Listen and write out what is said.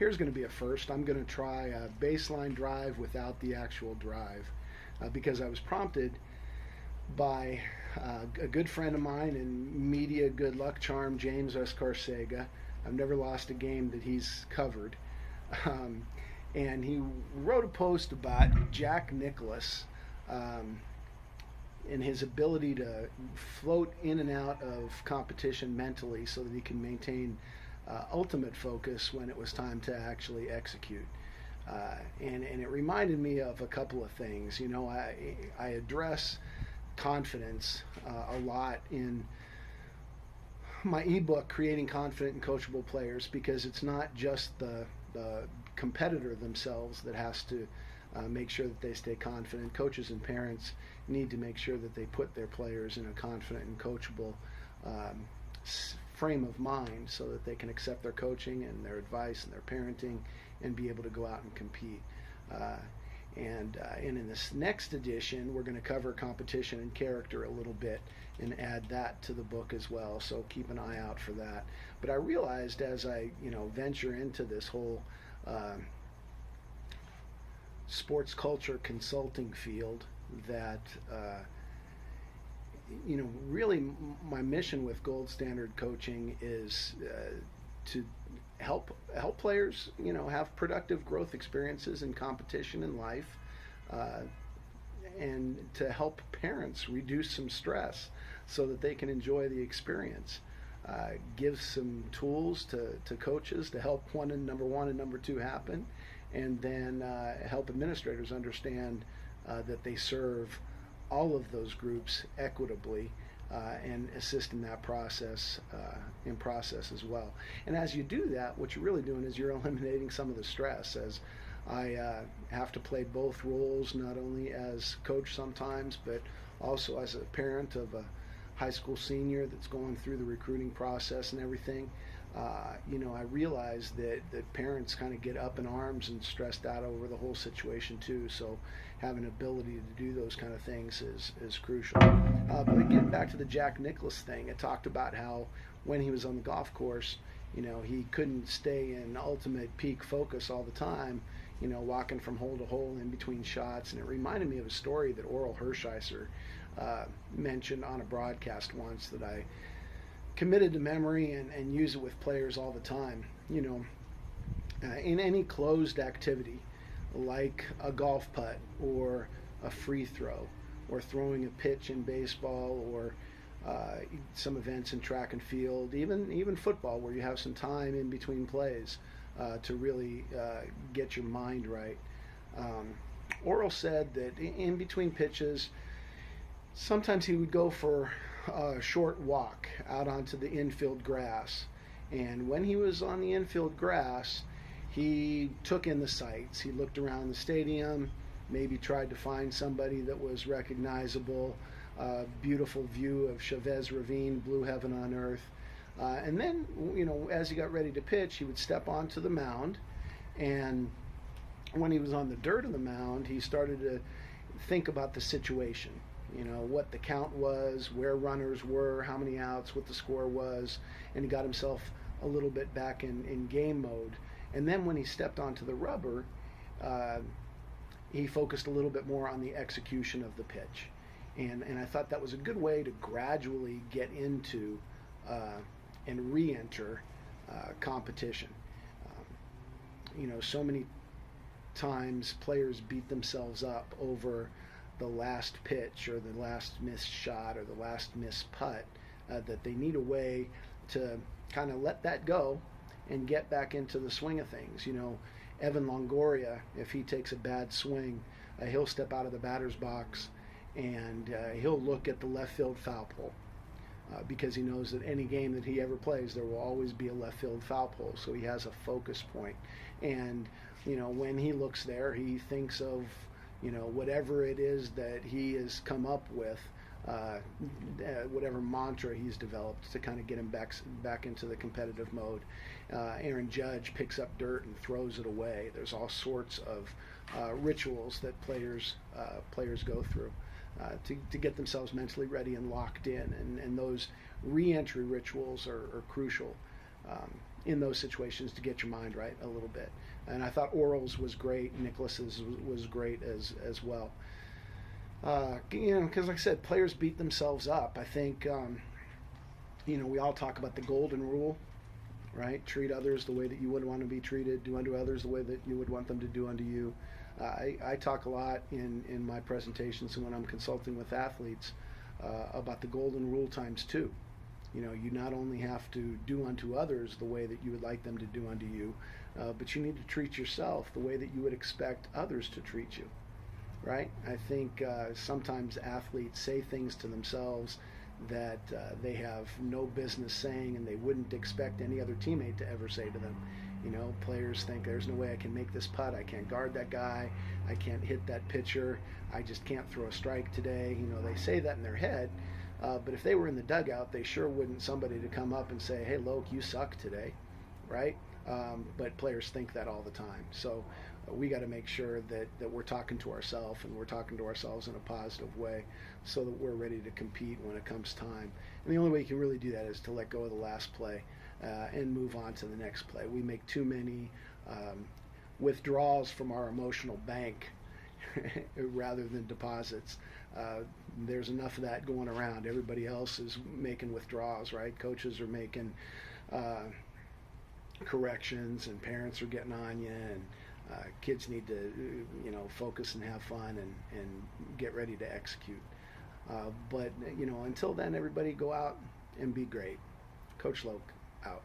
here's going to be a first. I'm going to try a baseline drive without the actual drive because I was prompted by a good friend of mine and media good luck charm, James Escarcega. I've never lost a game that he's covered. Um, and he wrote a post about Jack Nicklaus and his ability to float in and out of competition mentally so that he can maintain ultimate focus when it was time to actually execute. And it reminded me of a couple of things. You know, I address confidence a lot in my ebook, Creating Confident and Coachable Players, because it's not just the competitor themselves that has to make sure that they stay confident. Coaches and parents need to make sure that they put their players in a confident and coachable um, frame of mind so that they can accept their coaching and their advice and their parenting and be able to go out and compete. Uh, and in this next edition, we're going to cover competition and character a little bit and add that to the book as well. So keep an eye out for that. But I realized as I, venture into this whole uh, sports culture consulting field that really my mission with Gold Standard Coaching is to help players, have productive growth experiences in competition in life, uh, and to help parents reduce some stress so that they can enjoy the experience. Give some tools to coaches to help number one and number two happen, and then help administrators understand that they serve all of those groups equitably and assist in that process as well. And as you do that, what you're really doing is you're eliminating some of the stress. As I have to play both roles, not only as coach sometimes, but also as a parent of a high school senior that's going through the recruiting process and everything. I realize that parents kind of get up in arms and stressed out over the whole situation too. So having an ability to do those kind of things is crucial. But again, back to the Jack Nicklaus thing, it talked about how when he was on the golf course, he couldn't stay in ultimate peak focus all the time, walking from hole to hole in between shots. And it reminded me of a story that Oral Hershiser mentioned on a broadcast once that I committed to memory and use it with players all the time. In any closed activity like a golf putt or a free throw or throwing a pitch in baseball or some events in track and field, even football where you have some time in between plays to really get your mind right. Oral said that in between pitches, sometimes he would go for a short walk out onto the infield grass. And when he was on the infield grass, he took in the sights. He looked around the stadium, maybe tried to find somebody that was recognizable, beautiful view of Chavez Ravine, blue heaven on earth. And then, as he got ready to pitch, he would step onto the mound. And when he was on the dirt of the mound, he started to think about the situation. What the count was, where runners were, how many outs, what the score was, and he got himself a little bit back in game mode. And then when he stepped onto the rubber, he focused a little bit more on the execution of the pitch. And I thought that was a good way to gradually get into and re-enter competition. So many times players beat themselves up over the last pitch or the last missed shot or the last missed putt, that they need a way to kind of let that go and get back into the swing of things. Evan Longoria, if he takes a bad swing, he'll step out of the batter's box and he'll look at the left field foul pole because he knows that any game that he ever plays, there will always be a left field foul pole. So he has a focus point. And, when he looks there, he thinks of whatever it is that he has come up with, whatever mantra he's developed to kind of get him back into the competitive mode. Aaron Judge picks up dirt and throws it away. There's all sorts of rituals that players go through to get themselves mentally ready and locked in, and those re-entry rituals are crucial. in those situations to get your mind right a little bit. And I thought Oral's was great. Nicholas's was great as well. Because like I said, players beat themselves up. I think we all talk about the golden rule, right? Treat others the way that you would want to be treated. Do unto others the way that you would want them to do unto you. I talk a lot in my presentations and when I'm consulting with athletes about the golden rule times two. You not only have to do unto others the way that you would like them to do unto you, but you need to treat yourself the way that you would expect others to treat you, right? I think sometimes athletes say things to themselves that they have no business saying and they wouldn't expect any other teammate to ever say to them. Players think there's no way I can make this putt. I can't guard that guy. I can't hit that pitcher. I just can't throw a strike today. They say that in their head. But if they were in the dugout, they sure wouldn't somebody to come up and say, hey, Loke, you suck today, right? But players think that all the time. So we got to make sure that we're talking to ourselves and we're talking to ourselves in a positive way so that we're ready to compete when it comes time. And the only way you can really do that is to let go of the last play and move on to the next play. We make too many withdrawals from our emotional bank rather than deposits. There's enough of that going around. Everybody else is making withdrawals, right? Coaches are making corrections, and parents are getting on you, and kids need to, focus and have fun and get ready to execute. But until then, everybody go out and be great. Coach Loke out.